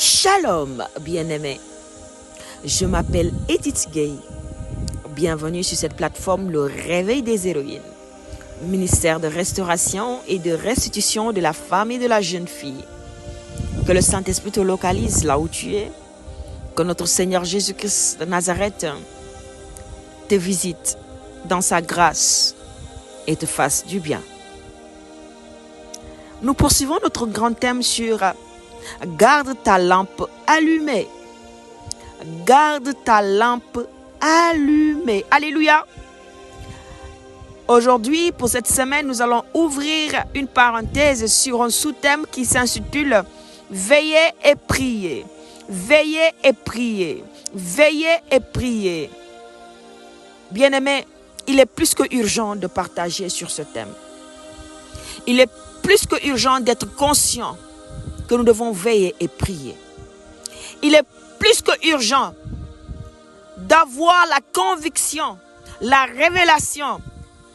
Shalom, bien-aimés. Je m'appelle Edith Gay. Bienvenue sur cette plateforme Le Réveil des Héroïnes, ministère de restauration et de restitution de la femme et de la jeune fille. Que le Saint-Esprit te localise là où tu es. Que notre Seigneur Jésus-Christ de Nazareth te visite dans sa grâce et te fasse du bien. Nous poursuivons notre grand thème sur garde ta lampe allumée. Garde ta lampe allumée. Alléluia. Aujourd'hui, pour cette semaine, nous allons ouvrir une parenthèse sur un sous-thème qui s'intitule Veillez et priez. Veillez et priez. Veillez et priez. Bien-aimés, il est plus que urgent de partager sur ce thème. Il est plus que urgent d'être conscient que nous devons veiller et prier. Il est plus que urgent d'avoir la conviction, la révélation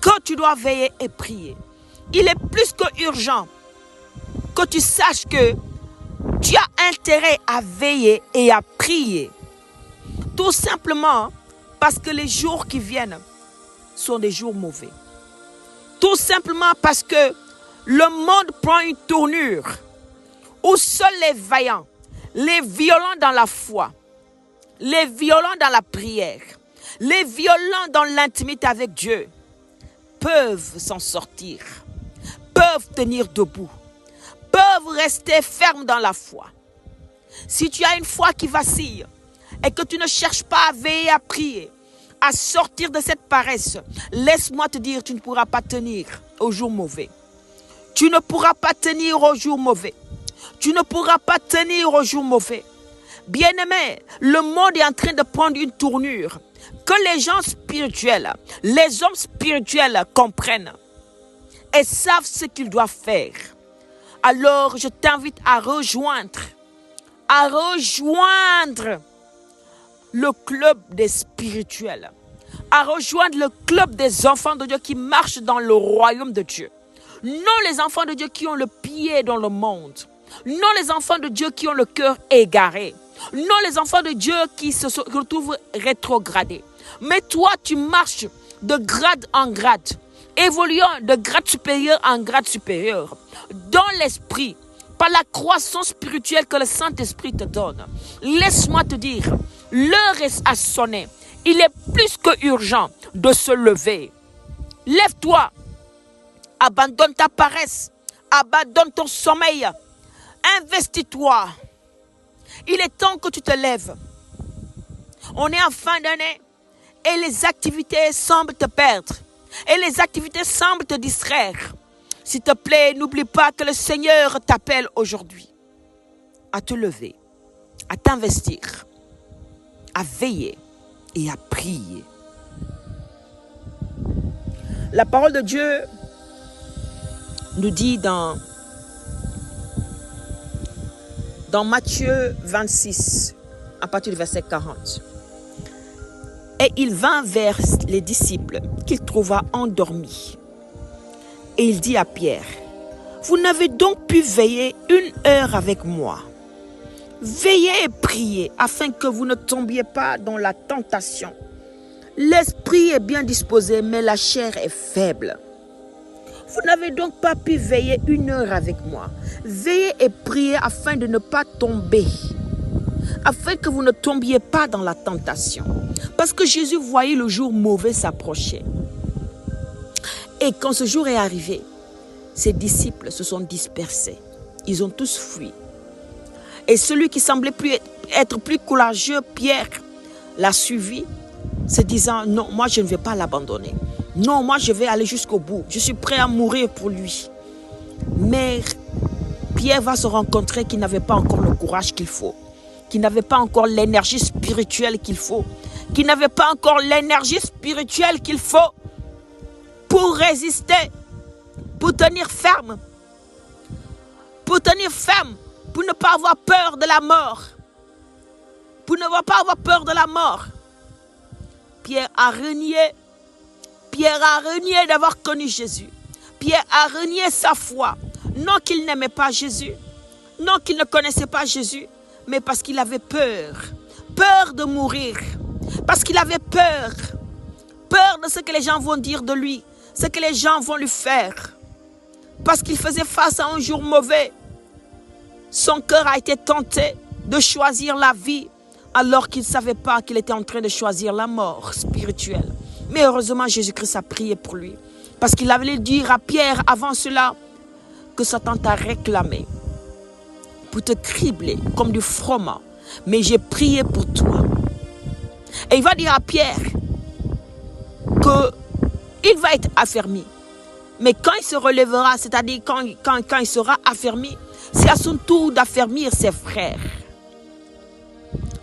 que tu dois veiller et prier. Il est plus que urgent que tu saches que tu as intérêt à veiller et à prier. Tout simplement parce que les jours qui viennent sont des jours mauvais. Tout simplement parce que le monde prend une tournure où seuls les vaillants, les violents dans la foi, les violents dans la prière, les violents dans l'intimité avec Dieu peuvent s'en sortir, peuvent tenir debout, peuvent rester fermes dans la foi. Si tu as une foi qui vacille et que tu ne cherches pas à veiller, à prier, à sortir de cette paresse, laisse-moi te dire, tu ne pourras pas tenir aux jours mauvais. Tu ne pourras pas tenir aux jours mauvais. Tu ne pourras pas tenir aux jours mauvais. Bien-aimé, le monde est en train de prendre une tournure que les gens spirituels, les hommes spirituels comprennent et savent ce qu'ils doivent faire. Alors, je t'invite à rejoindre le club des spirituels, à rejoindre le club des enfants de Dieu qui marchent dans le royaume de Dieu. Non les enfants de Dieu qui ont le pied dans le monde. Non les enfants de Dieu qui ont le cœur égaré. Non les enfants de Dieu qui se retrouvent rétrogradés. Mais toi, tu marches de grade en grade, évoluant de grade supérieur en grade supérieur, dans l'esprit, par la croissance spirituelle que le Saint-Esprit te donne. Laisse-moi te dire, l'heure a sonné. Il est plus que urgent de se lever. Lève-toi. Abandonne ta paresse, abandonne ton sommeil, investis-toi. Il est temps que tu te lèves. On est en fin d'année et les activités semblent te perdre et les activités semblent te distraire. S'il te plaît, n'oublie pas que le Seigneur t'appelle aujourd'hui à te lever, à t'investir, à veiller et à prier. La parole de Dieu nous dit dans Matthieu 26, à partir du verset 40. Et il vint vers les disciples qu'il trouva endormis. Et il dit à Pierre, vous n'avez donc pu veiller 1 heure avec moi. Veillez et priez afin que vous ne tombiez pas dans la tentation. L'esprit est bien disposé, mais la chair est faible. Vous n'avez donc pas pu veiller 1 heure avec moi. Veillez et priez afin de ne pas tomber. Afin que vous ne tombiez pas dans la tentation. Parce que Jésus voyait le jour mauvais s'approcher. Et quand ce jour est arrivé, ses disciples se sont dispersés. Ils ont tous fui. Et celui qui semblait être plus courageux, Pierre, l'a suivi, se disant, non, moi je ne vais pas l'abandonner. Non, moi je vais aller jusqu'au bout. Je suis prêt à mourir pour lui. Mais Pierre va se rencontrer qu'il n'avait pas encore le courage qu'il faut. Qu'il n'avait pas encore l'énergie spirituelle qu'il faut. Qu'il n'avait pas encore l'énergie spirituelle qu'il faut pour résister, pour tenir ferme. Pour tenir ferme, pour ne pas avoir peur de la mort. Pour ne pas avoir peur de la mort. Pierre a renié. Pierre a renié d'avoir connu Jésus. Pierre a renié sa foi. Non qu'il n'aimait pas Jésus. Non qu'il ne connaissait pas Jésus. mais parce qu'il avait peur. Peur de mourir. Parce qu'il avait peur. Peur de ce que les gens vont dire de lui. Ce que les gens vont lui faire. Parce qu'il faisait face à un jour mauvais. Son cœur a été tenté de choisir la vie alors qu'il ne savait pas qu'il était en train de choisir la mort spirituelle. Mais heureusement, Jésus-Christ a prié pour lui. Parce qu'il avait dit à Pierre avant cela que Satan t'a réclamé pour te cribler comme du froment. Mais j'ai prié pour toi. Et il va dire à Pierre qu'il va être affermi. Mais quand il se relèvera, c'est-à-dire quand il sera affermi, c'est à son tour d'affermir ses frères.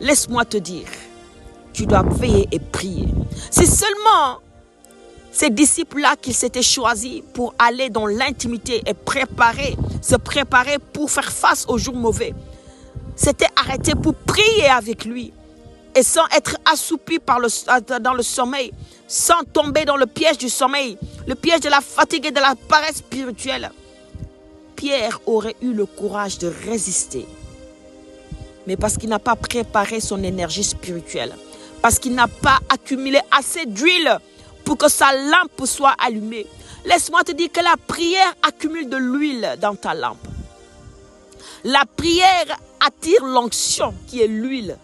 Laisse-moi te dire, tu dois veiller et prier. C'est seulement ces disciples-là qui s'étaient choisis pour aller dans l'intimité et se préparer pour faire face aux jours mauvais. S'étaient arrêtés pour prier avec lui et sans être assoupis dans le sommeil, sans tomber dans le piège du sommeil, le piège de la fatigue et de la paresse spirituelle. Pierre aurait eu le courage de résister. Mais parce qu'il n'a pas préparé son énergie spirituelle, parce qu'il n'a pas accumulé assez d'huile pour que sa lampe soit allumée. Laisse-moi te dire que la prière accumule de l'huile dans ta lampe. La prière attire l'onction qui est l'huile.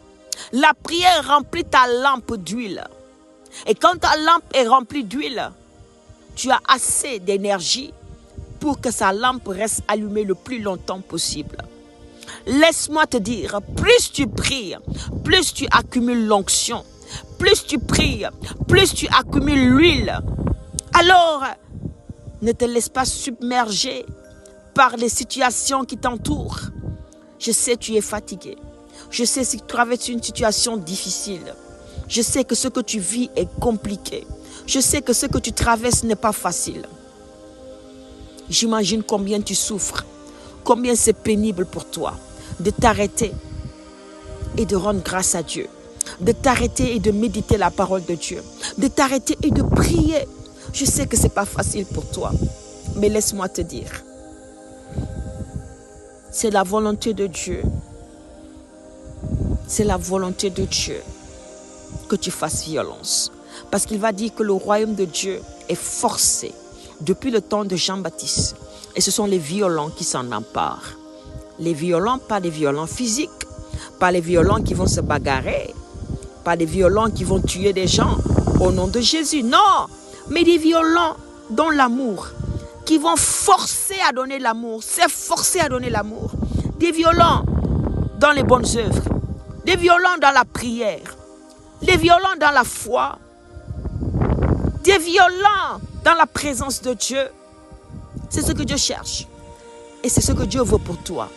La prière remplit ta lampe d'huile. Et quand ta lampe est remplie d'huile, tu as assez d'énergie pour que sa lampe reste allumée le plus longtemps possible. Laisse-moi te dire, plus tu pries, plus tu accumules l'onction. Plus tu pries, plus tu accumules l'huile. Alors, ne te laisse pas submerger par les situations qui t'entourent. Je sais que tu es fatigué. Je sais que tu traverses une situation difficile. Je sais que ce que tu vis est compliqué. Je sais que ce que tu traverses n'est pas facile. J'imagine combien tu souffres, combien c'est pénible pour toi de t'arrêter et de rendre grâce à Dieu, de t'arrêter et de méditer la parole de Dieu, de t'arrêter et de prier. Je sais que ce n'est pas facile pour toi, mais laisse-moi te dire, c'est la volonté de Dieu. C'est la volonté de Dieu que tu fasses violence. Parce qu'il va dire que le royaume de Dieu est forcé depuis le temps de Jean-Baptiste. Et ce sont les violents qui s'en emparent. Les violents, pas les violents physiques, pas les violents qui vont se bagarrer, pas les violents qui vont tuer des gens au nom de Jésus. Non, mais des violents dans l'amour, qui vont forcer à donner l'amour, s'efforcer à donner l'amour. Des violents dans les bonnes œuvres, des violents dans la prière, des violents dans la foi, des violents dans la présence de Dieu. C'est ce que Dieu cherche. Et c'est ce que Dieu veut pour toi.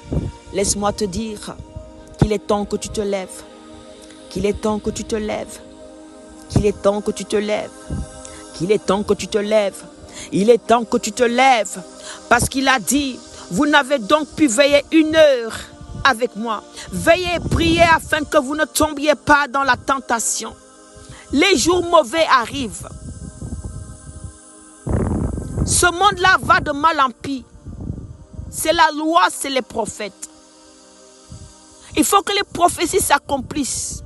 Laisse-moi te dire qu'il est temps que tu te lèves. Qu'il est temps que tu te lèves. Qu'il est temps que tu te lèves. Qu'il est temps que tu te lèves. Il est temps que tu te lèves. Parce qu'il a dit, vous n'avez donc pu veiller 1 heure avec moi. Veillez et priez afin que vous ne tombiez pas dans la tentation. Les jours mauvais arrivent. Ce monde-là va de mal en pis. C'est la loi, c'est les prophètes. Il faut que les prophéties s'accomplissent.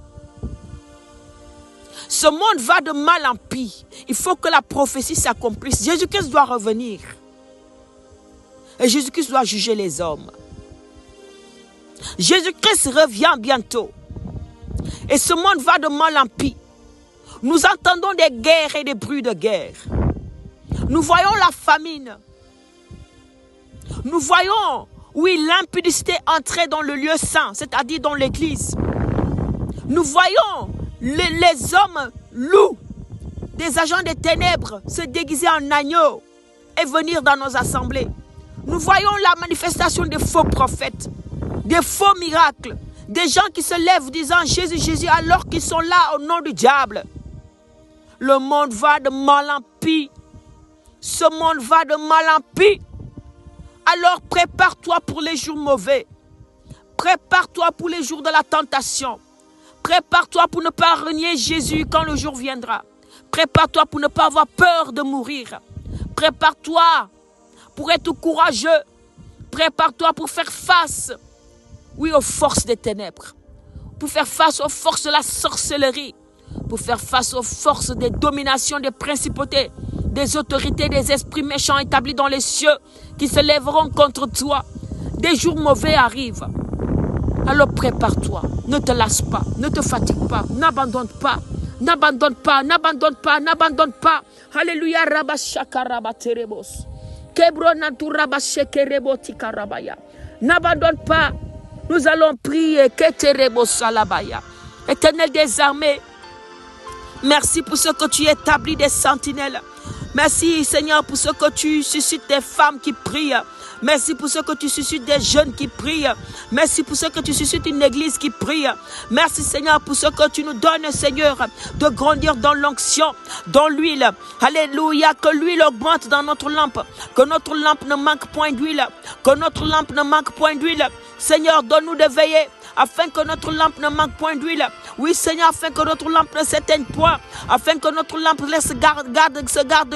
Ce monde va de mal en pis. Il faut que la prophétie s'accomplisse. Jésus-Christ doit revenir. Et Jésus-Christ doit juger les hommes. Jésus-Christ revient bientôt. Et ce monde va de mal en pis. Nous entendons des guerres et des bruits de guerre. Nous voyons la famine. Nous voyons, oui, l'impudicité entrer dans le lieu saint, c'est-à-dire dans l'église. Nous voyons les hommes loups, des agents des ténèbres, se déguiser en agneaux et venir dans nos assemblées. Nous voyons la manifestation des faux prophètes, des faux miracles, des gens qui se lèvent disant Jésus, Jésus, alors qu'ils sont là au nom du diable. Le monde va de mal en pis. Ce monde va de mal en pis. Alors prépare-toi pour les jours mauvais. Prépare-toi pour les jours de la tentation. Prépare-toi pour ne pas renier Jésus quand le jour viendra. Prépare-toi pour ne pas avoir peur de mourir. Prépare-toi pour être courageux. Prépare-toi pour faire face oui, aux forces des ténèbres, pour faire face aux forces de la sorcellerie, pour faire face aux forces des dominations, des principautés, des autorités, des esprits méchants établis dans les cieux qui se lèveront contre toi. Des jours mauvais arrivent. Alors prépare-toi, ne te lasse pas, ne te fatigue pas, n'abandonne pas, n'abandonne pas, n'abandonne pas, n'abandonne pas. Alléluia, rabashaka rabaterebos. Kebronatu rabashekerebo tikarabaya. N'abandonne pas, nous allons prier. Keterebo salabaya. Éternel des armées, merci pour ce que tu établis des sentinelles. Merci Seigneur pour ce que tu suscites des femmes qui prient. Merci pour ce que tu suscites des jeunes qui prient. Merci pour ce que tu suscites une église qui prie. Merci Seigneur pour ce que tu nous donnes Seigneur de grandir dans l'onction, dans l'huile. Alléluia, que l'huile augmente dans notre lampe. Que notre lampe ne manque point d'huile. Que notre lampe ne manque point d'huile. Seigneur, donne-nous de veiller afin que notre lampe ne manque point d'huile. Oui Seigneur, afin que notre lampe ne s'éteigne point. Afin que notre lampe se garde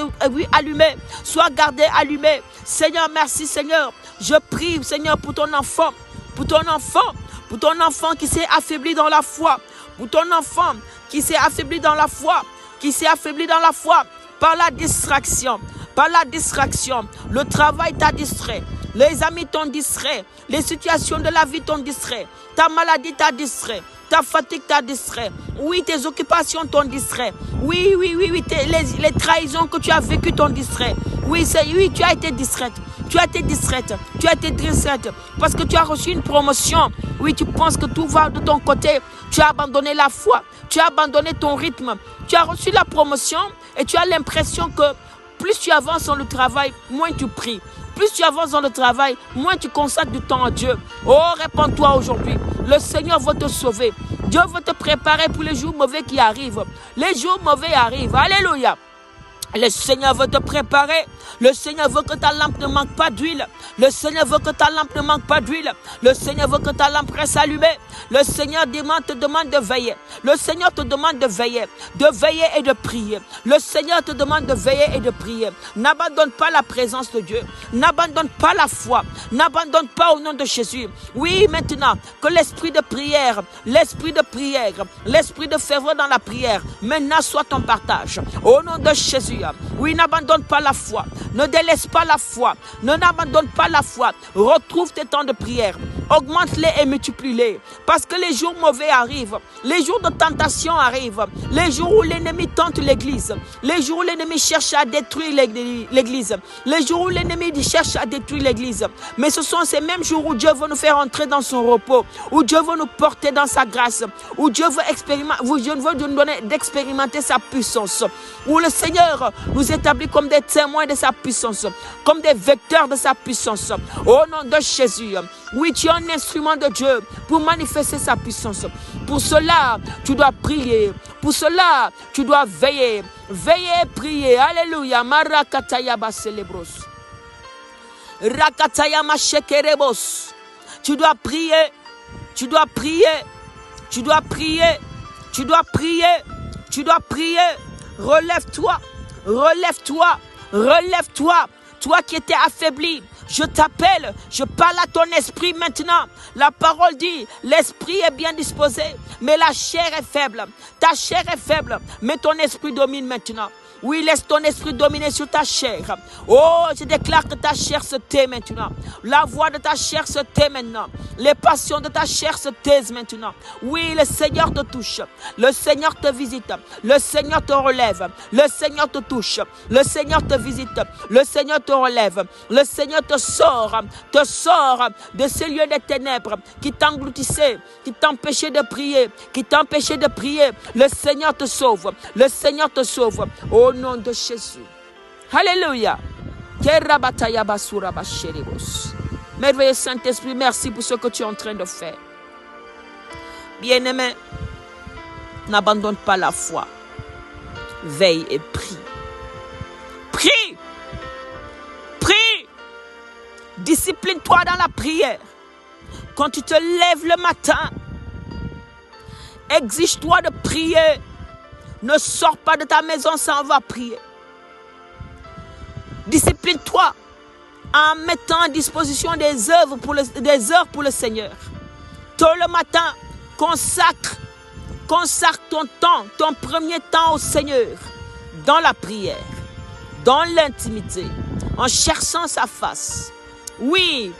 allumée. Soit gardée allumée. Seigneur, merci Seigneur. Je prie Seigneur pour ton enfant. Pour ton enfant. Pour ton enfant qui s'est affaibli dans la foi. Pour ton enfant qui s'est affaibli dans la foi. Qui s'est affaibli dans la foi. Par la distraction. Par la distraction. Le travail t'a distrait. Les amis t'ont distrait. Les situations de la vie t'ont distrait. Ta maladie t'a distrait. Ta fatigue t'a distrait. Oui, tes occupations t'ont distrait. Oui, les trahisons que tu as vécues t'ont distrait. Oui, tu as été distraite. Tu as été distraite. Tu as été distraite. Parce que tu as reçu une promotion. Oui, tu penses que tout va de ton côté. Tu as abandonné la foi. Tu as abandonné ton rythme. Tu as reçu la promotion et tu as l'impression que plus tu avances dans le travail, moins tu pries. Plus tu avances dans le travail, moins tu consacres du temps à Dieu. Oh, répands-toi aujourd'hui. Le Seigneur veut te sauver. Dieu veut te préparer pour les jours mauvais qui arrivent. Les jours mauvais arrivent. Alléluia. Le Seigneur veut te préparer. Le Seigneur veut que ta lampe ne manque pas d'huile. Le Seigneur veut que ta lampe ne manque pas d'huile. Le Seigneur veut que ta lampe reste allumée. Le Seigneur te demande de veiller. Le Seigneur te demande de veiller et de prier. Le Seigneur te demande de veiller et de prier. N'abandonne pas la présence de Dieu. N'abandonne pas la foi. N'abandonne pas au nom de Jésus. Oui, maintenant, que l'esprit de prière, l'esprit de ferveur dans la prière, maintenant soit ton partage. Au nom de Jésus. Oui, n'abandonne pas la foi. Ne délaisse pas la foi. Ne n'abandonne pas la foi. Retrouve tes temps de prière. Augmente-les et multiplie-les. Parce que les jours mauvais arrivent. Les jours de tentation arrivent. Les jours où l'ennemi tente l'église. Les jours où l'ennemi cherche à détruire l'église. Les jours où l'ennemi cherche à détruire l'église. Mais ce sont ces mêmes jours où Dieu veut nous faire entrer dans son repos. Où Dieu veut nous porter dans sa grâce. Où Dieu veut nous donner d'expérimenter sa puissance. Où le Seigneur nous établit comme des témoins de sa puissance. Comme des vecteurs de sa puissance. Au nom de Jésus. Oui, tu es un instrument de Dieu pour manifester sa puissance. Pour cela, tu dois prier. Pour cela, tu dois veiller. Veiller et prier. Alléluia. Marakataya baselebros. Rakataya mashekerebos. Tu dois prier. Tu dois prier. Tu dois prier. Tu dois prier. Tu dois prier. Relève-toi. Relève-toi. Relève-toi. Toi qui étais affaibli. Je t'appelle, je parle à ton esprit maintenant. La parole dit, l'esprit est bien disposé, mais la chair est faible. Ta chair est faible, mais ton esprit domine maintenant. Oui, laisse ton esprit dominer sur ta chair. Oh, je déclare que ta chair se tait maintenant. La voix de ta chair se tait maintenant. Les passions de ta chair se taisent maintenant. Oui, le Seigneur te touche. Le Seigneur te visite. Le Seigneur te relève. Le Seigneur te touche. Le Seigneur te visite. Le Seigneur te relève. Le Seigneur te sort de ces lieux des ténèbres qui t'engloutissaient, qui t'empêchaient de prier, Le Seigneur te sauve. Le Seigneur te sauve. Au nom de Jésus. Alléluia. Merveilleux Saint-Esprit, merci pour ce que tu es en train de faire. Bien-aimé, n'abandonne pas la foi. Veille et prie. Prie. Prie. Discipline-toi dans la prière. Quand tu te lèves le matin, exige-toi de prier. Ne sors pas de ta maison sans avoir prié. Discipline-toi en mettant à disposition des heures pour le Seigneur. tôt le matin, consacre ton temps, ton premier temps au Seigneur, dans la prière, dans l'intimité, en cherchant sa face. Oui,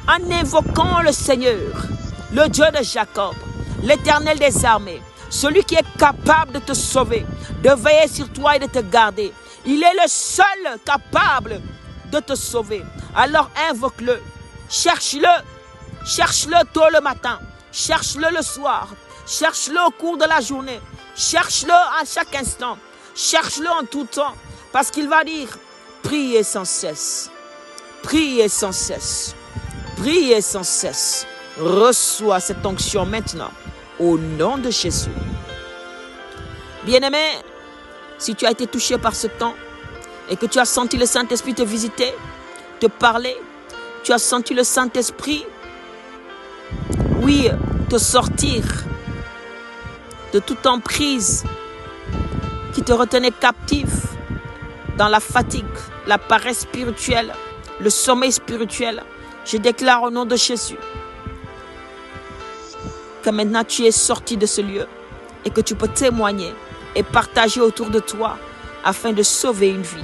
en invoquant le Seigneur, le Dieu de Jacob, l'Éternel des armées, celui qui est capable de te sauver, de veiller sur toi et de te garder. Il est le seul capable de te sauver. Alors invoque-le, cherche-le tôt le matin, cherche-le le soir, cherche-le au cours de la journée, cherche-le à chaque instant, cherche-le en tout temps, parce qu'il va dire, priez sans cesse, priez sans cesse, priez sans cesse. Reçois cette onction maintenant, au nom de Jésus. Bien-aimé, si tu as été touché par ce temps et que tu as senti le Saint-Esprit te visiter, te parler, tu as senti le Saint-Esprit, oui, te sortir de toute emprise qui te retenait captif dans la fatigue, la paresse spirituelle, le sommeil spirituel. Je déclare au nom de Jésus que maintenant tu es sorti de ce lieu et que tu peux témoigner et partager autour de toi afin de sauver une vie.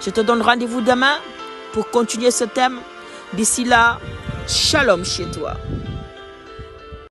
Je te donne rendez-vous demain pour continuer ce thème. D'ici là, shalom chez toi.